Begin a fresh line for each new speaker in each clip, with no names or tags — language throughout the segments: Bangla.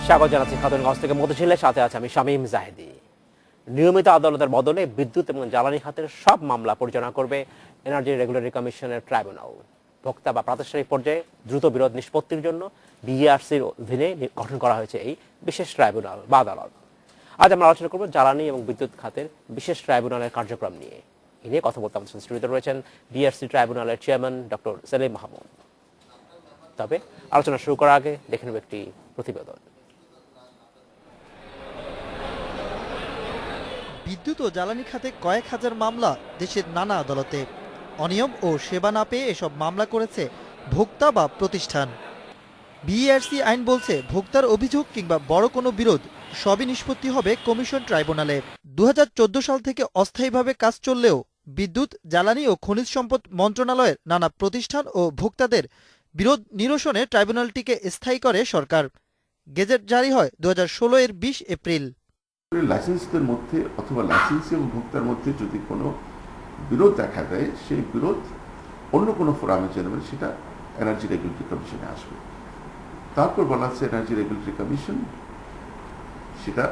স্বাগত জানাচ্ছি খাতুনগঞ্জ থেকে মতিঝিলের সাথে আছে আমি শামীম জাহেদি। নিয়মিত আদালতের বদলে বিদ্যুৎ এবং জ্বালানি খাতের সব মামলা পরিচালনা করবে এনার্জি রেগুলেটরি কমিশনের ট্রাইব্যুনাল। ভোক্তা বা প্রাতিষ্ঠানিক পর্যায়ে দ্রুত বিরোধ নিষ্পত্তির জন্য বিইআরসির অধীনে গঠন করা হয়েছে এই বিশেষ ট্রাইব্যুনাল বা আদালত। আজ আমরা আলোচনা করব জ্বালানি এবং বিদ্যুৎ খাতের বিশেষ ট্রাইব্যুনালের কার্যক্রম নিয়ে। এ নিয়ে কথা বলতে আমাদের স্টুডিওতে রয়েছেন বিইআরসি ট্রাইব্যুনালের চেয়ারম্যান ডক্টর সেলিম মাহমুদ। তবে আলোচনা শুরু করার আগে দেখে নেব একটি প্রতিবেদন।
বিদ্যুৎ ও জ্বালানি খাতে কয়েক হাজার মামলা দেশের নানা আদালতে। অনিয়ম ও সেবা না পেয়ে এসব মামলা করেছে ভোক্তা বা প্রতিষ্ঠান। বিইআরসি আইন বলছে ভোক্তার অভিযোগ কিংবা বড় কোনো বিরোধ সবই নিষ্পত্তি হবে কমিশন ট্রাইব্যুনালে। ২০১৪ সাল থেকে অস্থায়ীভাবে কাজ চললেও বিদ্যুৎ, জ্বালানি ও খনিজ সম্পদ মন্ত্রণালয়ের নানা প্রতিষ্ঠান ও ভোক্তাদের বিরোধ নিরসনে ট্রাইব্যুনালটিকে স্থায়ী করে সরকার। গেজেট জারি হয় ২০১৬ এর ২০ এপ্রিল।
লাইসেন্সদের মধ্যে অথবা লাইসেন্সি এবং ভোক্তার মধ্যে যদি কোনো বিরোধ দেখা দেয়, সেই বিরোধ অন্য কোনো ফোরামে জানাবে, সেটা এনার্জি রেগুলেটরি কমিশনে আসবে। তারপর বলা আছে এনার্জি রেগুলেটরি কমিশন সেটা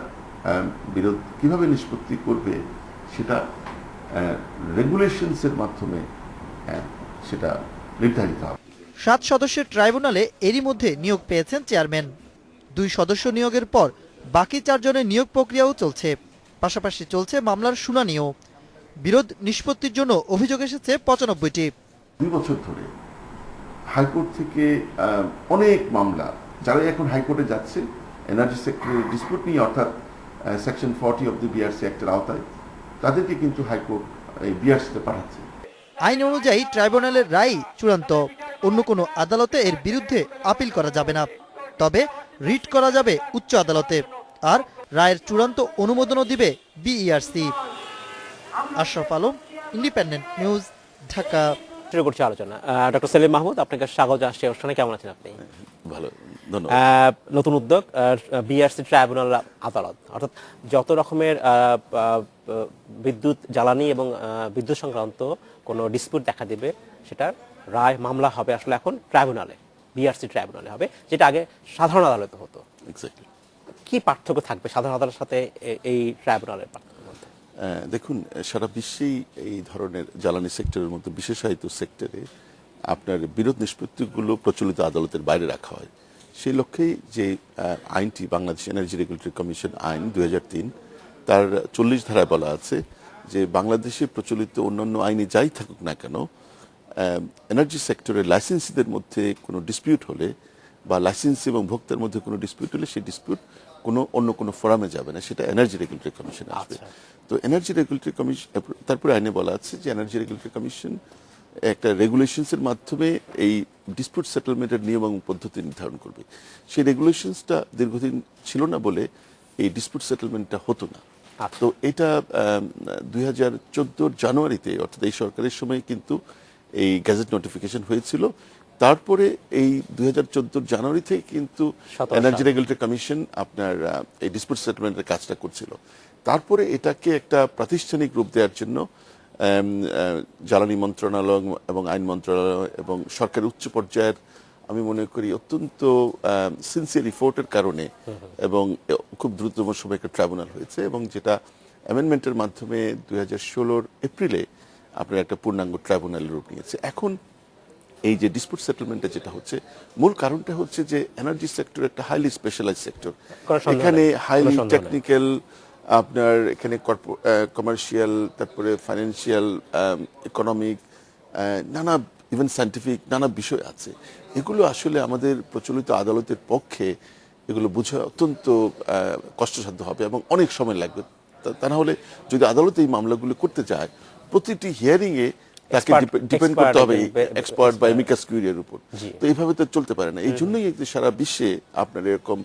বিরোধ কিভাবে নিষ্পত্তি করবে সেটা রেগুলেশনসের মাধ্যমে সেটা নির্ধারিত হবে।
৭ সদস্যের ট্রাইব্যুনালে এরই মধ্যে নিয়োগ পেয়েছেন চেয়ারম্যান। ২ সদস্য নিয়োগের পর বাকি ৪ জনের নিয়োগ প্রক্রিয়াও চলছে। পাশাপাশি চলছে মামলার শুনানিও। বিরোধ নিষ্পত্তির জন্য অভিযোগ এসেছে ৯৫টি।
২ বছর ধরে হাইকোর্ট থেকে অনেক মামলা, যারা এখন হাইকোর্টে যাচ্ছে এনার্জি সেক্টরের ডিসপিউট নিয়ে, অর্থাৎ সেকশন 40 অব দি বিআরসি অ্যাক্টের আওতায়, তাদেরকে কিন্তু হাইকোর্ট এই বিআরসিতে পাঠাচ্ছে।
আইন অনুযায়ী ট্রাইব্যুনালের রায় চূড়ান্ত। অন্য কোনো আদালতে এর বিরুদ্ধে আপিল করা যাবে না। তবে রিট করা যাবে উচ্চ আদালতে। আর রায়ের চূড়ান্ত অনুমোদনও দিবে BERC. Ashraf Alam, independent news, Dhaka.
শুরু করছি আলোচনা। ডক্টর সেলিম মাহমুদ, আপনাকে স্বাগত জানাচ্ছি অনুষ্ঠানে। কেমন আছেন আপনি?
ভালো, ধন্যবাদ।
নতুন উদ্যোগ বিইআরসি ট্রাইব্যুনাল আদালত, অর্থাৎ যত রকমের বিদ্যুৎ, জ্বালানি এবং বিদ্যুৎ সংক্রান্ত কোনো ডিসপিউট দেখা দিবে, সেটার রায় মামলা হবে আসলে এখন ট্রাইব্যুনালে, বিইআরসি ট্রাইব্যুনালে হবে, যেটা আগে সাধারণ আদালতে হতো।
এক্স্যাক্টলি।
কি পার্থক্য থাকবে সাধারণ আদালতের সাথে এই ট্রাইব্যুনালের পার্থক্যের মধ্যে?
দেখুন, সারা বিশ্বেই এই ধরনের জ্বালানি সেক্টরের মধ্যে বিশেষায়িত সেক্টরে আপনার বিরোধ নিষ্পত্তিগুলো প্রচলিত আদালতের বাইরে রাখা হয়। সেই লক্ষ্যেই যে আইনটি, বাংলাদেশ এনার্জি রেগুলেটরি কমিশন আইন ২০০৩, তার ৪০ ধারায় বলা আছে যে বাংলাদেশে প্রচলিত অন্যান্য আইনে যাই থাকুক না কেন, এনার্জি সেক্টরের লাইসেন্সিদের মধ্যে কোনো ডিসপিউট হলে বা লাইসেন্সি এবং ভোক্তার মধ্যে কোনো ডিসপিউট হলে সেই ডিসপিউট অন্য কোনো ফোরামে যাবে না, সেটা এনার্জি রেগুলেটরি কমিশনে আসবে। তো এনার্জি রেগুলেটরি কমিশন, তারপরে আইনে বলা আছে যে এনার্জি রেগুলেটরি কমিশন একটা রেগুলেশনসের মাধ্যমে এই ডিসপিউট সেটেলমেন্টের নিয়ম এবং পদ্ধতি নির্ধারণ করবে। সেই রেগুলেশনসটা দীর্ঘদিন ছিল না বলে এই ডিসপিউট সেটেলমেন্টটা হতো না। তো এটা ২০১৪ জানুয়ারিতে, অর্থাৎ এই সরকারের সময় কিন্তু এই গ্যাজেট নোটিফিকেশন হয়েছিল। তারপরে এই ২০১৪ জানুয়ারি থেকে কিন্তু এনার্জি রেগুলেটরি কমিশন আপনার এই ডিসপিউট সেটেলমেন্টের কাজটা করছিল। তারপরে এটাকে একটা প্রাতিষ্ঠানিক রূপ দেওয়ার জন্য জ্বালানি মন্ত্রণালয় এবং আইন মন্ত্রণালয় এবং সরকারের উচ্চ পর্যায়ের, আমি মনে করি অত্যন্ত সিনসিয়ার এফোর্টের কারণে এবং খুব দ্রুততম সময়ে একটা ট্রাইব্যুনাল হয়েছে, এবং যেটা অ্যামেন্ডমেন্টের মাধ্যমে ২০১৬ এপ্রিলে আপনার একটা পূর্ণাঙ্গ ট্রাইব্যুনালের রূপ নিয়েছে। এখন এই যে ডিসপিউট সেটেলমেন্টে যেটা হচ্ছে, মূল কারণটা হচ্ছে যে এনার্জি সেক্টর একটা হাইলি স্পেশালাইজ সেক্টর। এখানে হাইলি টেকনিক্যাল, আপনার এখানে কমার্শিয়াল, তারপরে ফাইন্যান্সিয়াল, ইকোনমিক, নানা, ইভেন সায়েন্টিফিক নানা বিষয় আছে। এগুলো আসলে আমাদের প্রচলিত আদালতের পক্ষে এগুলো বোঝা অত্যন্ত কষ্টসাধ্য হবে এবং অনেক সময় লাগবে। তা না হলে যদি আদালত এই মামলাগুলো করতে যায়, প্রতিটি হিয়ারিংয়ে তাকে ডিপেন্ড করতে হবে এক্সপার্ট বা এমিকাস কিউরির উপর। তো এইভাবে তো চলতে পারে না। এই জন্যই সারা বিশ্বে আপনার এরকম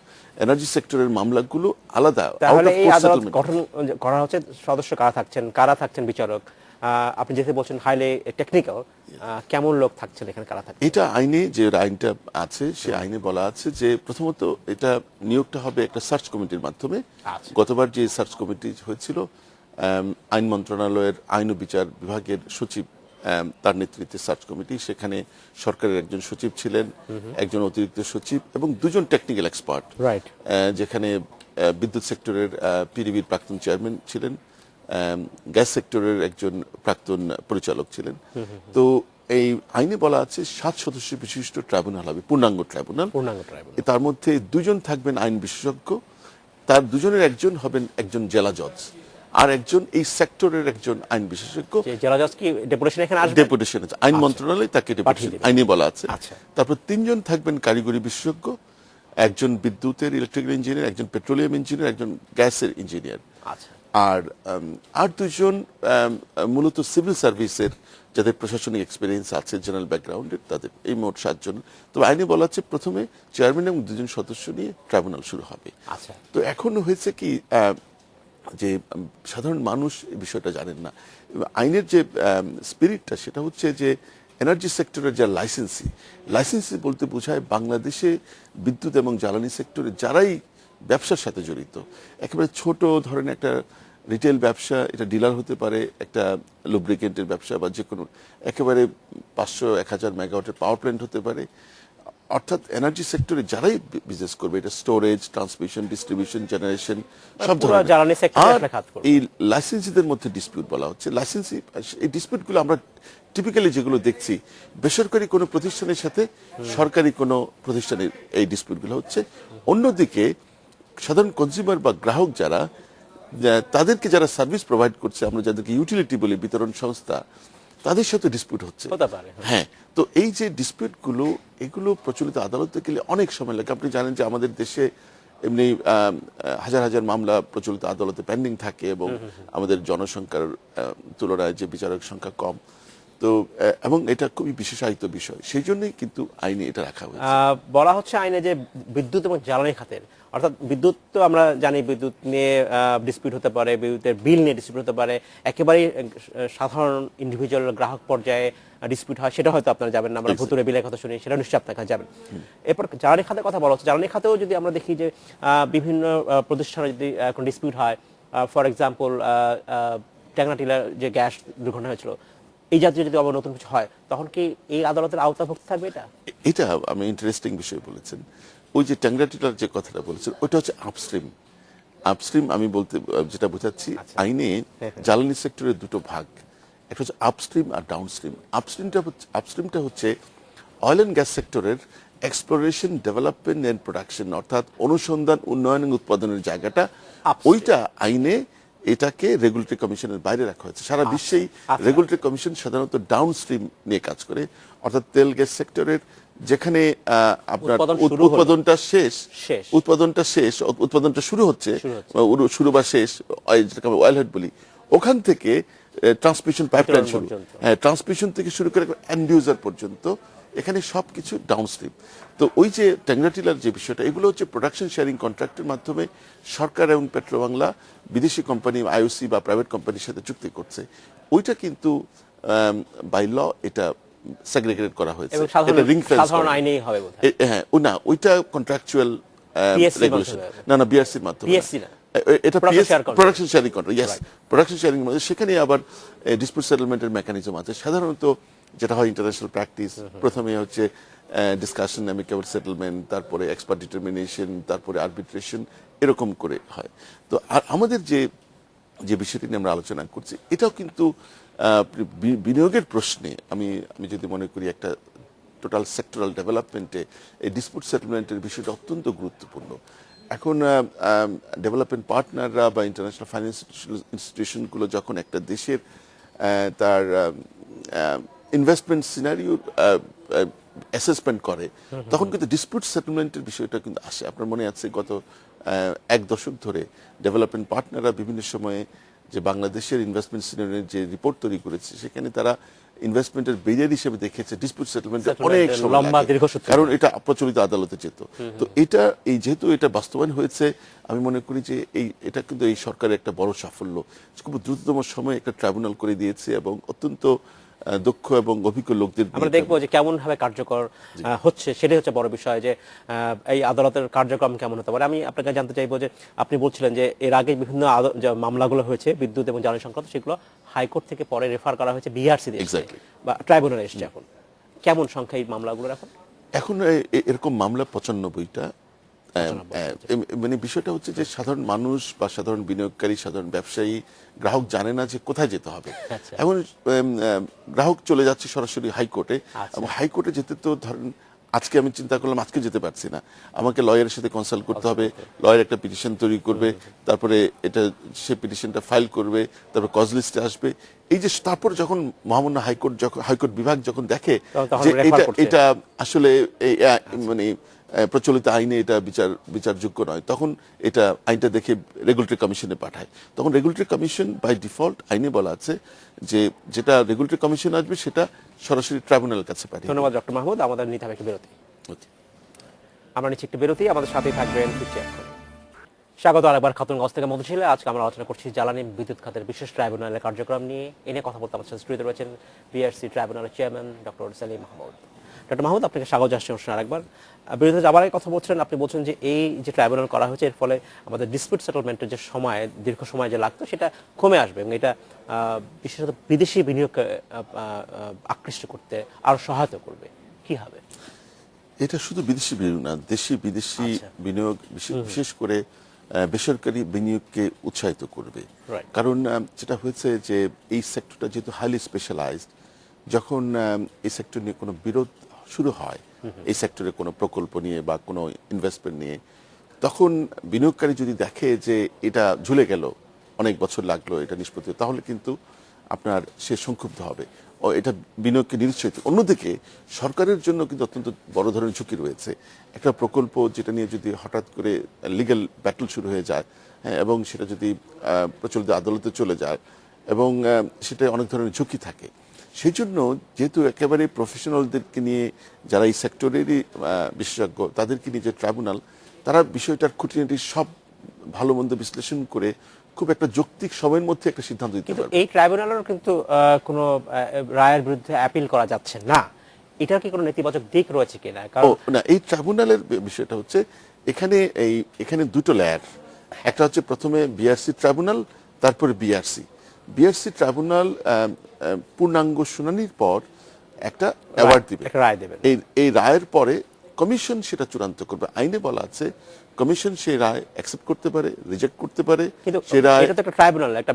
এনার্জি সেক্টরের মামলাগুলো আলাদা।
তাহলে এই আদালত গঠন করা হচ্ছে, সদস্য কারা থাকছেন বিচারক? আপনি যেতে বলছেন হাইলি টেকনিক্যাল, কেমন লোক থাকছেন এখানে, কারা থাকছেন?
এটা আইনে, যে আইনটা আছে সে আইনে বলা আছে যে প্রথমত এটা নিয়োগটা হবে একটা সার্চ কমিটির মাধ্যমে। গতবার যে সার্চ কমিটি হয়েছিল, আইন মন্ত্রণালয়ের আইন ও বিচার বিভাগের সচিব তার নেতৃত্বে সার্চ কমিটি, সেখানে সরকারের একজন সচিব ছিলেন, একজন অতিরিক্ত সচিব এবং দুজন টেকনিক্যাল এক্সপার্ট,
রাইট।
যেখানে বিদ্যুৎ সেক্টরের পিডিবির প্রাক্তন চেয়ারম্যান ছিলেন, গ্যাস সেক্টরের একজন প্রাক্তন পরিচালক ছিলেন। তো এই আইনে বলা আছে 7 সদস্য বিশিষ্ট ট্রাইব্যুনাল হবে, পূর্ণাঙ্গ ট্রাইব্যুনাল। তার মধ্যে 2 জন থাকবেন আইন বিশেষজ্ঞ, তার 2 জনের একজন হবেন একজন জেলা জজ, আর একজন এই সেক্টরের একজন আইন বিশেষজ্ঞ।
জেলা জজ কি ডেপুটেশন এখানে আসবে?
ডেপুটেশন আছে, আইন মন্ত্রণালয় তাকে ডেপুটেশন আইনে বলা আছে। তারপর 3 জন থাকবেন কারিগরি বিশেষজ্ঞ, একজন বিদ্যুতের ইলেকট্রিক্যাল ইঞ্জিনিয়ার, একজন পেট্রোলিয়াম ইঞ্জিনিয়ার, একজন গ্যাসের ইঞ্জিনিয়ার। আর 2 জন মূলত সিভিল সার্ভিসের, যাদের প্রশাসনিক এক্সপিরিয়েন্স আছে, জেনারেল ব্যাকগ্রাউন্ডের, তাদের এই মোট 7 জন। তবে আইনে বলা আছে প্রথমে চেয়ারম্যান এবং 2 জন সদস্য নিয়ে ট্রাইব্যুনাল শুরু হবে। তো এখন হয়েছে কি যে সাধারণ মানুষ এই বিষয়টা জানেন না। আইনের যে স্পিরিটটা সেটা হচ্ছে যে এনার্জি সেক্টরের যা লাইসেন্সি বলতে বোঝায় বাংলাদেশে বিদ্যুৎ এবং জ্বালানি সেক্টরে যারাই ব্যবসার সাথে জড়িত, একেবারে ছোট ধরনের একটা রিটেল ব্যবসা, এটা ডিলার হতে পারে, একটা লুব্রিকেন্টের ব্যবসা, বা যে কোনো একেবারে 500-1000 মেগাওয়াটের পাওয়ার প্ল্যান্ট হতে পারে। অর্থাৎ এনার্জি সেক্টরে যারাই বিজনেস করবে, এটা স্টোরেজ, ট্রান্সমিশন, ডিস্ট্রিবিউশন, জেনারেশন, সব ধরনের। আর এই লাইসেন্সিদের মধ্যে ডিসপিউট বলা হচ্ছে। লাইসেন্সি এই ডিসপিউটগুলো আমরা টিপিক্যালি যেগুলো দেখছি, বেসরকারি কোনো প্রতিষ্ঠানের সাথে সরকারি কোনো প্রতিষ্ঠানের এই ডিসপিউটগুলো হচ্ছে। অন্যদিকে সাধারণ কনজিউমার বা গ্রাহক যারা, তাদেরকে যারা সার্ভিস প্রোভাইড করছে, আমরা যাদেরকে ইউটিলিটি বলি, বিতরণ সংস্থা, তাদের সাথে ডিসপিউট হচ্ছে। হ্যাঁ, তো এই যে ডিসপিউটগুলো, এগুলো প্রচলিত আদালতে গেলে অনেক সময় লাগে। আপনি জানেন যে আমাদের দেশে এমনি হাজার হাজার মামলা প্রচলিত আদালতে পেন্ডিং থাকে, এবং আমাদের জনসংখ্যার তুলনায় যে বিচারক সংখ্যা কম। তো এবং এটা খুবই বিশেষায়িত বিষয়, সেই জন্যই কিন্তু আইনে এটা রাখা হয়েছে।
বলা হচ্ছে আইনে যে বিদ্যুৎ এবং জ্বালানি খাতের, অর্থাৎ বিদ্যুৎ তো আমরা জানি বিদ্যুৎ নিয়ে ডিসপিউট হতে পারে, বিদ্যুতের বিল নিয়ে ডিসপিউট হতে পারে, একেবারেই সাধারণ ইন্ডিভিজুয়াল গ্রাহক পর্যায়ে ডিসপিউট হয়, সেটা হয়তো আপনারা যাবেন না। আমরা ভুতুরে বিলের কথা শুনি, সেটা নিশ্চয়ই আপনার কাছে যাবেন। এরপর জ্বালানি খাতের কথা বলা হচ্ছে। জ্বালানি খাতেও যদি আমরা দেখি যে বিভিন্ন প্রতিষ্ঠানে যদি এখন ডিসপিউট হয়, ফর এক্সাম্পল টেকনা টিলার যে গ্যাস দুর্ঘটনা হয়েছিল, এই জাতীয় যদি আবার নতুন কিছু হয়, তখন কি এই আদালতের আওতাভুক্ত থাকবে?
এটা আমি ইন্টারেস্টিং বিষয় বলেছেন। ওই যে ট্যাংরা টিলার যে কথাটা বলেছেন, ওটা হচ্ছে আপস্ট্রিম। আমি বলতে যেটা বোঝাচ্ছি, আইনে জ্বালানি সেক্টরের 2টো ভাগ, একটা হচ্ছে আপস্ট্রিম আর ডাউনস্ট্রিম। আপস্ট্রিমটা হচ্ছে অয়েল অ্যান্ড গ্যাস সেক্টরের এক্সপ্লোরেশন, ডেভেলপমেন্ট এন্ড প্রোডাকশন, অর্থাৎ অনুসন্ধান, উন্নয়ন এবং উৎপাদনের জায়গাটা, ওইটা আইনে এটাকে রেগুলেটরি কমিশনের বাইরে রাখা হয়েছে। সারা বিশ্বেই রেগুলেটরি কমিশন সাধারণত ডাউনস্ট্রিম নিয়ে কাজ করে, অর্থাৎ তেল গ্যাস সেক্টরের যেখানে আপনার উৎপাদনটা শুরু হচ্ছে, শুরু বা শেষ, যেটাকে আমরা ওয়েলহেড বলি, ওখান থেকে ট্রান্সমিশন পাইপলাইন শুরু, ট্রান্সমিশন থেকে শুরু করে এন্ড ইউজার পর্যন্ত, এখানে সবকিছু ডাউনস্ট্রিম। তো ওই যে ট্যাংরা টিলার যে বিষয়টা, এগুলো হচ্ছে প্রোডাকশন শেয়ারিং কন্ট্রাক্টের মাধ্যমে সরকার এবং পেট্রোবাংলা বিদেশি কোম্পানি, আইওসি বা প্রাইভেট কোম্পানির সাথে চুক্তি করছে। ওইটা কিন্তু বাই ল এটা সেগ্রিগেটেড করা হয়েছে, এটা রিং ফেন্স সাধারণ আইনেই হবে বোধহয়। হ্যাঁ, না, ওইটা কন্ট্রাকচুয়াল রেগুলেশন, না বিআরসির মাধ্যমে, এটা production sharing contract, yes, production sharing মধ্যে। সেখানে আবার ডিসপিউট সেটেলমেন্টের মেকানিজম আছে। সাধারণত যেটা হয় ইন্টারন্যাশনাল প্র্যাকটিস, প্রথমে হচ্ছে ডিসকাশন, অ্যামিকেবল সেটেলমেন্ট, তারপরে এক্সপার্ট ডিটারমিনেশন, তারপরে আরবিট্রেশন, এরকম করে হয়। তো আর আমাদের যে বিষয়টি নিয়ে আমরা আলোচনা করছি, এটাও কিন্তু বিনিয়োগের প্রশ্নে আমি যদি মনে করি একটা টোটাল সেক্টরাল ডেভেলপমেন্টে এই ডিসপিউট সেটেলমেন্টের বিষয়টা অত্যন্ত গুরুত্বপূর্ণ। এখন ডেভেলপমেন্ট পার্টনাররা বা ইন্টারন্যাশনাল ফাইন্যান্সিয়াল ইনস্টিটিউশনগুলো যখন একটা দেশের তার ইনভেস্টমেন্ট সিনারিও অ্যাসেসমেন্ট করে, তখন কিন্তু ডিসপিউট সেটেলমেন্টের বিষয়টা কিন্তু আসে। আপনার মনে আছে গত 1 দশক ধরে ডেভেলপমেন্ট পার্টনাররা বিভিন্ন সময়ে যে বাংলাদেশের ইনভেস্টমেন্ট সিনারিওর যে রিপোর্ট তৈরি করেছে, সেখানে তারা ইনভেস্টমেন্টের ব্যারিয়ার হিসেবে দেখেছে ডিসপিউট সেটেলমেন্টে অনেক সময় লাগে, কারণ এটা প্রচলিত আদালতে যেত। তো এটা যেহেতু এটা বাস্তবায়ন হয়েছে, আমি মনে করি যে এটা কিন্তু এই সরকারের একটা বড় সাফল্য। খুব দ্রুততম সময়ে একটা ট্রাইব্যুনাল করে দিয়েছে, এবং অত্যন্ত দক্ষ এবং অভিজ্ঞ লোকদের
আমরা দেখবো যে কেমন ভাবে কার্যকর হচ্ছে, সেটাই হচ্ছে বড় বিষয়, যে এই আদালতের কার্যক্রম কেমন হতে পারে। আমি আপনাকে জানতে চাইবো যে আপনি বলছিলেন যে এর আগে বিভিন্ন যে মামলাগুলো হয়েছে বিদ্যুৎ এবং জ্বালানি সংক্রান্ত, সেগুলো হাইকোর্ট থেকে পরে রেফার করা হয়েছে বিআরসি দিয়ে
Exactly.
বা ট্রাইব্যুনালে এসছে। এখন কেমন সংখ্যা এই মামলাগুলোর এখন?
এখন এরকম মামলা 95টা। মানে বিষয়টা হচ্ছে যে সাধারণ মানুষ বা সাধারণ বিনিয়োগকারী, সাধারণ ব্যবসায়ী, গ্রাহক জানে না যে কোথায় যেতে হবে।
আচ্ছা।
এখন গ্রাহক চলে যাচ্ছে সরাসরি হাইকোর্টে,
আচ্ছা।
এবং হাইকোর্টে যেতে তো ধরেন আজকে আমি চিন্তা করলাম আজকে যেতে পারছি না, আমাকে লয়ারের সাথে কনসাল্ট করতে হবে, লয়ার একটা পিটিশন তৈরি করবে, তারপরে এটা সে পিটিশনটা ফাইল করবে, তারপর কজ লিস্টে আসবে। এই যে তারপর যখন মহামান্য হাইকোর্ট বিভাগ যখন দেখে
তখন
যে
refer করছে।
এটা আসলে মানে প্রচলিত আইনে এটা বিচারযোগ্য নয়, তখন এটা আইনটা দেখে রেগুলেটরি কমিশনে পাঠায়। তখন রেগুলেটরি কমিশন বাই ডিফল্ট আইনে বলা আছে যে যেটা রেগুলেটরি কমিশন আসবে সেটা সরাসরি ট্রাইব্যুনালের কাছে পাঠিয়ে।
ধন্যবাদ ডক্টর মাহমুদ। আমাদের নিতে হবে একটি বিরতি। আমরা নিচ্ছি একটি বিরতি, আমাদের সাথেই থাকবেন। স্বাগত আরেকবার খাতুনগঞ্জ থেকে মধুশীলে। আজকে আমরা আলোচনা করছি জ্বালানি বিদ্যুৎ খাতের বিশেষ ট্রাইব্যুনালের কার্যক্রম নিয়ে। এনে কথা বলতে আমাদের সাথে স্টুডিওতে রয়েছেন বিআরসি ট্রাইব্যুনালের chairman doctor Selim Mahmud. Doctor Mahmud, আপনাকে স্বাগত জানাচ্ছি অনুষ্ঠানে আরেকবার। বিরতিতে যাবার আগে কথা বলছিলেন, আপনি বলছেন যে এই যে ট্রাইব্যুনাল করা হয়েছে এর ফলে আমাদের ডিসপিউট সেটেলমেন্টের যে সময়, দীর্ঘ সময় যে লাগতো, সেটা কমে আসবে এবং এটা বিশেষত বিদেশি বিনিয়োগকে আকৃষ্ট করতে আরো সহায়তা করবে। কি হবে?
এটা শুধু বিদেশি বিনিয়োগ না, দেশি বিদেশি বিনিয়োগ, বিশেষ করে বেসরকারি বিনিয়োগকে উৎসাহিত করবে।
Right.
কারণ যেটা হয়েছে যে এই সেক্টরটা যেহেতু হাইলি স্পেশালাইজড, যখন এই সেক্টর নিয়ে কোনো বিরোধ শুরু হয়, এই সেক্টরে কোনো প্রকল্প নিয়ে বা কোনো ইনভেস্টমেন্ট নিয়ে, তখন বিনিয়োগকারী যদি দেখে যে এটা ঝুলে গেল, অনেক বছর লাগলো এটা নিষ্পত্তি, তাহলে কিন্তু আপনার সে সংক্ষুব্ধ হবে ও এটা বিনিয়োগকে নিরুৎসাহিত। অন্যদিকে সরকারের জন্য কিন্তু অত্যন্ত বড় ধরনের ঝুঁকি রয়েছে। একটা প্রকল্প যেটা নিয়ে যদি হঠাৎ করে লিগ্যাল ব্যাটল শুরু হয়ে যায়, হ্যাঁ, এবং সেটা যদি প্রচলিত আদালতে চলে যায়, এবং সেটা অনেক ধরনের ঝুঁকি থাকে। সেই জন্য যেহেতু একেবারে প্রফেশনালদেরকে নিয়ে, যারা এই সেক্টরেরই বিশেষজ্ঞ, তাদেরকে নিয়ে যে ট্রাইব্যুনাল, তারা বিষয়টার খুঁটিনাটি সব ভালো মন্দ বিশ্লেষণ করে খুব একটা যৌক্তিক সময়ের মধ্যে একটা সিদ্ধান্ত দিতে
কিন্তু
পারবে।
এই ট্রাইব্যুনালের কিন্তু কোনো রায়ের বিরুদ্ধে অ্যাপিল করা যাচ্ছে না। এটার কি কোনো নেতিবাচক দিক রয়েছে কিনা? কারণ
না, এই ট্রাইব্যুনালের বিষয়টা হচ্ছে এখানে দুটো লেয়ার। একটা হচ্ছে প্রথমে বিআরসি ট্রাইব্যুনাল, তারপরে বিআরসি ট্রাইব্যুনাল পূর্ণাঙ্গ শুনানির পর একটা অ্যাওয়ার্ড দিবে,
একটা রায় দেবেন।
এই রায়ের পরে কমিশন সেটা চূড়ান্ত করবে। আইনে বলা আছে কমিশন সেই রায় অ্যাকসেপ্ট করতে পারে, রিজেক্ট করতে পারে।
কিন্তু
সেই রায়,
এটা তো একটা ট্রাইব্যুনাল, একটা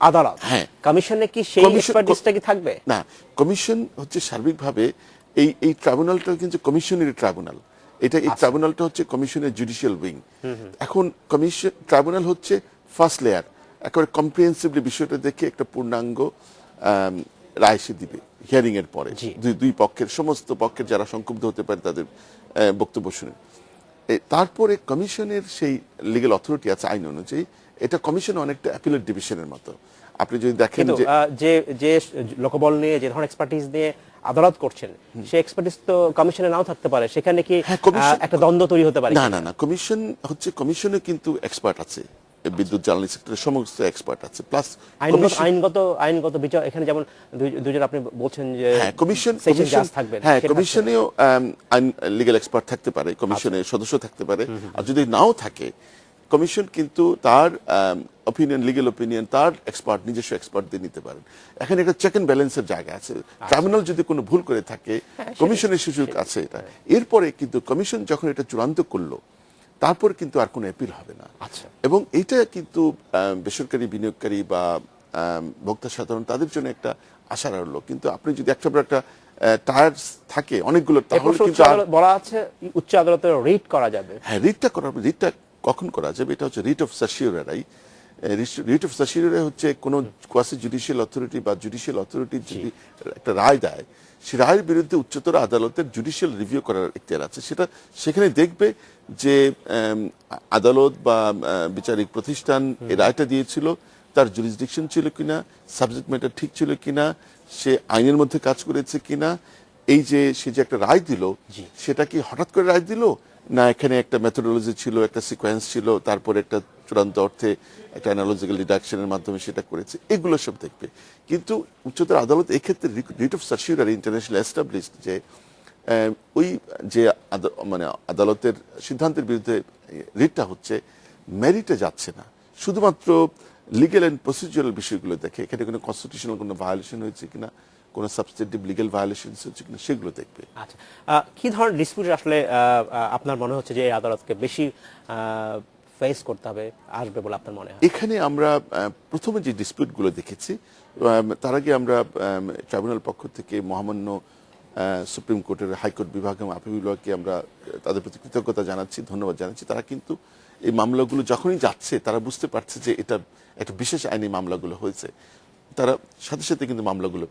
আদালত।
হ্যাঁ।
কমিশনে কি সেই এক্সপার্টিসটা কি থাকবে?
না, কমিশন হচ্ছে সার্বিকভাবে এই ট্রাইব্যুনালটা কিন্তু কমিশনের ট্রাইব্যুনাল। এই ট্রাইব্যুনালটা হচ্ছে কমিশনের জুডিশিয়াল উইং। এখন ট্রাইব্যুনাল হচ্ছে ফার্স্ট লেয়ার, একেবারে কম্প্রিহেন্সিভলি বিষয়টা দেখে একটা পূর্ণাঙ্গ রায় সে দিবে হিয়ারিং এর পরে। দুই পক্ষের, সমস্ত পক্ষের যারা সংক্ষুব্ধ হতে পারে তাদের বক্তব্য শুনে। তারপরে কমিশনের সেই লিগ্যাল অথরিটি আছে আইন অনুযায়ী, এটা কমিশন অনেকটা অ্যাপিলেট ডিভিশনের মতো। আপনি যদি দেখেন
যে লোকবল নিয়ে, যে ধরনের এক্সপার্টিস নিয়ে আদালত করছেন, সেই এক্সপার্টিস তো কমিশনে নাও থাকতে পারে। সেখানে কি একটা দ্বন্দ্ব তৈরি হতে পারে?
না, কমিশনে কিন্তু এক্সপার্ট আছে, বিদ্যুৎ জ্বালানি সেক্টরের সমস্ত এক্সপার্ট আছে, প্লাস
আইনগত বিচার। এখানে যেমন দুজন আপনি বলছেন যে
কমিশনেও লিগ্যাল এক্সপার্ট থাকতে পারে, কমিশনের সদস্য থাকতে পারে। আর যদি নাও থাকে, কমিশন কিন্তু তার অপিনিয়ন, লিগ্যাল অপিনিয়ন, তার এক্সপার্ট, নিজস্ব এক্সপার্ট দিয়ে নিতে পারেন। এখানে একটা চেক এন্ড ব্যালেন্সের জায়গা আছে। ট্রাইব্যুনাল যদি কোনো ভুল করে থাকে, কমিশনের সুযোগ আছে এটা। এরপরে কিন্তু কমিশন যখন এটা চূড়ান্ত করলো, তারপর কিন্তু আর কোনো অ্যাপিল হবে না। এবং এইটা কিন্তু বেসরকারি বিনিয়োগকারী বা ভোক্তা সাধারণ, তাদের জন্য একটা আশার আলো। কিন্তু আপনি যদি একটা টায়ার্স থাকে অনেকগুলো, তাহলে কিন্তু
বলা আছে উচ্চ আদালতে রিট করা যাবে।
হ্যাঁ, রিটটা কখন করা যাবে? এটা হচ্ছে রিট অফ সার্সিওরাই। রিট অফ সার্সিওরাই হচ্ছে কোনো কোয়াসি জুডিশিয়াল অথরিটি বা জুডিশিয়াল অথরিটি যদি একটা রায় দেয়, সে রায়ের বিরুদ্ধে উচ্চতর আদালতের জুডিশিয়াল রিভিউ করার এখতিয়ার আছে। সেখানে দেখবে যে আদালত বা বিচারিক প্রতিষ্ঠান এই রায়টা দিয়েছিল, তার জুরিসডিকশন ছিল কিনা, সাবজেক্ট ম্যাটার ঠিক ছিল কিনা, সে আইনের মধ্যে কাজ করেছে কিনা। এই যে সে যে একটা রায় দিল, সেটা কি হঠাৎ করে রায় দিল, না এখানে একটা মেথোডোলজি ছিল, একটা সিকোয়েন্স ছিল, তারপরে একটা চূড়ান্ত অর্থে একটা অ্যানালজিক্যাল ডিডাকশনের মাধ্যমে সেটা করেছে, এগুলো সব দেখবে। কিন্তু উচ্চতর আদালত এক্ষেত্রে রিট অফ সার্সিউরারি ইন্টারন্যাশনাল এস্টাবলিশড যে ওই যে মানে আদালতের সিদ্ধান্তের বিরুদ্ধে রিটটা হচ্ছে মেরিটে যাচ্ছে না, শুধুমাত্র লিগ্যাল অ্যান্ড প্রসিডিউরাল বিষয়গুলো দেখে, এখানে কোনো কনস্টিটিউশনাল কোনো ভায়োলেশন হয়েছে কিনা, কোনো সাবস্টেটিভ লিগ্যাল ভায়োলেশন হচ্ছে কিনা সেগুলো দেখবে।
আচ্ছা, কি ধরনের ডিসপিউট আসলে আপনার মনে হচ্ছে যে এই আদালতকে বেশি ফেস করতে হবে, আসবে বলে আপনার মনে হয়?
এখানে আমরা প্রথমে যে ডিসপিউটগুলো দেখেছি, তার আগে আমরা ট্রাইব্যুনাল পক্ষ থেকে মহামান্য সুপ্রিম কোর্টের হাইকোর্ট বিভাগ এবং আপিল বিভাগকে আমরা তাদের প্রতি কৃতজ্ঞতা জানাচ্ছি, ধন্যবাদ জানাচ্ছি। তারা কিন্তু এই মামলাগুলো যখনই যাচ্ছে তারা বুঝতে পারছে যে এটা একটা বিশেষ আইনি মামলাগুলো হয়েছে, তারা সাথে সাথে কিন্তু মামলাগুলো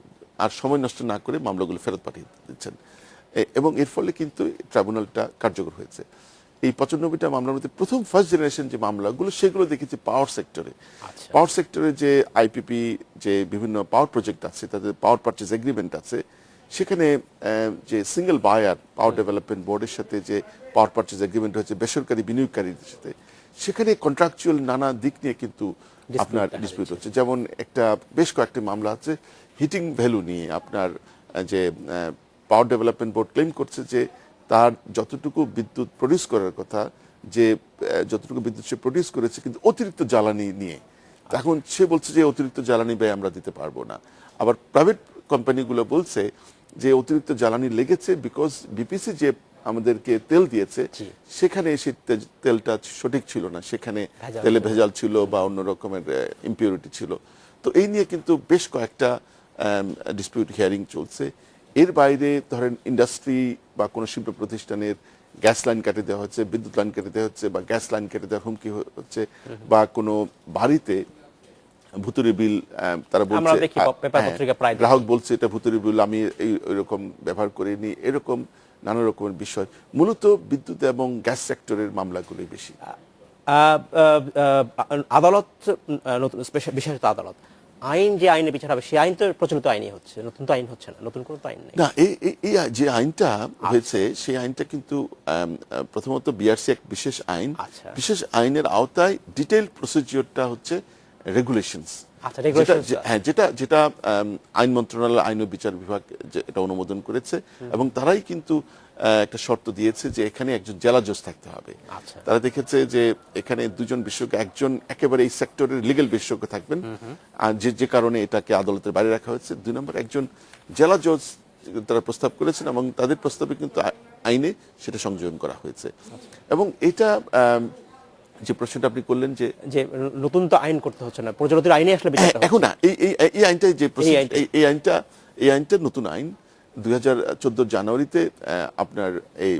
আর সময় নষ্ট না করে মামলাগুলো ফেরত পাঠিয়ে দিচ্ছেন, এবং এর ফলে কিন্তু ট্রাইব্যুনালটা কার্যকর হয়েছে। এই 95টা মামলার মধ্যে প্রথম ফার্স্ট জেনারেশন যে মামলাগুলো সেগুলো দেখেছি পাওয়ার সেক্টরে। পাওয়ার সেক্টরে যে আইপিপি যে বিভিন্ন পাওয়ার প্রজেক্ট আছে, তাদের পাওয়ার পারচেজ এগ্রিমেন্ট আছে, সেখানে যে সিঙ্গেল বায়ার পাওয়ার ডেভেলপমেন্ট বোর্ডের সাথে যে পাওয়ার পারচেজ এগ্রিমেন্ট হয়েছে বেসরকারি বিনিয়োগকারীদের সাথে, সেখানে কন্ট্রাকচুয়াল নানা দিক নিয়ে কিন্তু আপনার ডিসপিউট হচ্ছে। যেমন একটা বেশ কয়েকটি মামলা আছে হিটিং ভ্যালু নিয়ে, আপনার যে পাওয়ার ডেভেলপমেন্ট বোর্ড ক্লেম করছে যে তার যতটুকু বিদ্যুৎ প্রডিউস করার কথা, যে যতটুকু বিদ্যুৎ সে প্রডিউস করেছে কিন্তু অতিরিক্ত জ্বালানি নিয়ে, এখন সে বলছে যে অতিরিক্ত জ্বালানি ব্যয় আমরা দিতে পারবো না। আবার প্রাইভেট কোম্পানিগুলো বলছে যে অতিরিক্ত জ্বালানি লেগেছে বিকজ বিপিসি যে আমাদেরকে তেল দিয়েছে সেখানে সেই তেলটা সঠিক ছিল না, সেখানে তেলে ভেজাল ছিল বা অন্য রকমের ইম্পিউরিটি ছিল। তো এই নিয়ে কিন্তু বেশ কয়েকটা ডিসপিউট হিয়ারিং চলছে। এর বাইরে ধরেন ইন্ডাস্ট্রি বা কোনো শিল্প প্রতিষ্ঠানের গ্যাস লাইন কেটে দেওয়া হচ্ছে, বিদ্যুৎ লাইন কেটে দেওয়া হচ্ছে, বা গ্যাস লাইন কেটে দেওয়ার হুমকি হচ্ছে, বা কোনো বাড়িতে ভুতুরে বিল তারা বলছে, গ্রাহক বলছে এটা ভুতুরে বিল, আমি এরকম ব্যবহার করিনি, এরকম নানা রকমের বিষয়। মূলত বিদ্যুৎ এবং গ্যাস সেক্টরের মামলাগুলোই বেশি।
আদালত, বিশেষত আদালত আইন যে আইনে বিচার হবে সেই আইন তো প্রচলিত আইনই হচ্ছে, নতুন তো আইন হচ্ছে না, নতুন কোনো আইন নেই।
না, এই যে আইনটা হয়েছে সেই আইনটা কিন্তু প্রথমত বিআরসি এক বিশেষ আইন, বিশেষ আইনের আওতায় ডিটেইল প্রসিডিওরটা হচ্ছে রেগুলেশনস। হ্যাঁ, যেটা আইন মন্ত্রণালয় আইন ও বিচার বিভাগ এটা অনুমোদন করেছে, এবং তারাই কিন্তু একটা শর্ত দিয়েছে যে এখানে একজন জেলা জজ থাকতে হবে। তারা দেখেছে যে এখানে দুজন বিশেষজ্ঞ, একজন একেবারে এই সেক্টরের লিগ্যাল বিশেষজ্ঞ থাকবেন, আর যে কারণে এটাকে আদালতের বাইরে রাখা হয়েছে। 2 নম্বর একজন জেলা জজ তারা প্রস্তাব করেছেন, এবং তাদের প্রস্তাবে কিন্তু আইনে সেটা সংযোজন করা হয়েছে। এবং এটা যে প্রশ্নটা আপনি করলেন যে
নতুন তো আইন করতে হচ্ছে না, প্রচলিত আইনে আসলে
এখন না, এই আইনটা যে এই আইনটা নতুন আইন 2014 জানুয়ারিতে আপনার এই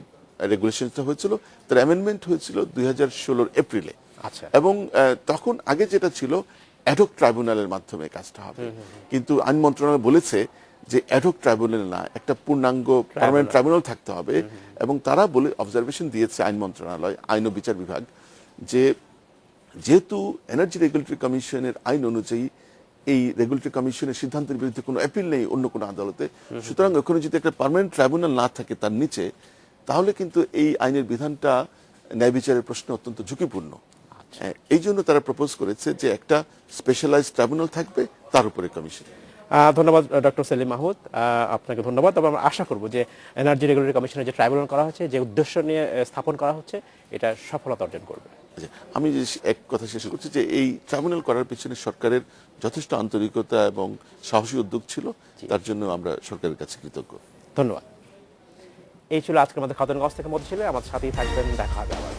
রেগুলেশনটা হয়েছিল, তার অ্যামেন্ডমেন্ট হয়েছিল 2016 এপ্রিলে। এবং তখন আগে যেটা ছিল অ্যাডহক ট্রাইব্যুনালের মাধ্যমে কাজটা হবে, কিন্তু আইন মন্ত্রণালয় বলেছে যে অ্যাডহক ট্রাইব্যুনাল না, একটা পূর্ণাঙ্গ পার্মানেন্ট ট্রাইব্যুনাল থাকতে হবে। এবং তারা বলে অবজারভেশন দিয়েছে আইন মন্ত্রণালয় আইন ও বিচার বিভাগ, যে যেহেতু এনার্জি রেগুলেটরি কমিশনের আইন অনুযায়ী এই রেগুলেটরি কমিশনের সিদ্ধান্তের বিরুদ্ধে কোনো অ্যাপিল নেই অন্য কোনো আদালতে, সুতরাং ওখানে যদি একটা পার্মানেন্ট ট্রাইব্যুনাল না থাকে তার নিচে, তাহলে কিন্তু এই আইনের বিধানটা ন্যায় বিচারের প্রশ্নে অত্যন্ত ঝুঁকিপূর্ণ। এই জন্য তারা প্রপোজ করেছে যে একটা স্পেশালাইজড ট্রাইব্যুনাল থাকবে, তার উপরে কমিশন।
ধন্যবাদ ডক্টর সেলিম মাহমুদ, আপনাকে ধন্যবাদ। তবে আমরা আশা করব যে এনার্জি রেগুলেটরি কমিশনের যে ট্রাইব্যুনাল করা হচ্ছে, যে উদ্দেশ্য নিয়ে স্থাপন করা হচ্ছে, এটা সফলতা অর্জন করবে।
আমি এক কথা শেষ করছি যে এই ট্রাইব্যুনাল করার পিছনে সরকারের যথেষ্ট আন্তরিকতা এবং সাহসী উদ্যোগ ছিল, তার জন্য আমরা সরকারের কাছে কৃতজ্ঞ।
ধন্যবাদ। এই ছিল আজকের আমাদের খাতুনগঞ্জ থেকে মধ্যে ছিল, আমাদের সাথেই থাকবেন, দেখা হবে আবার।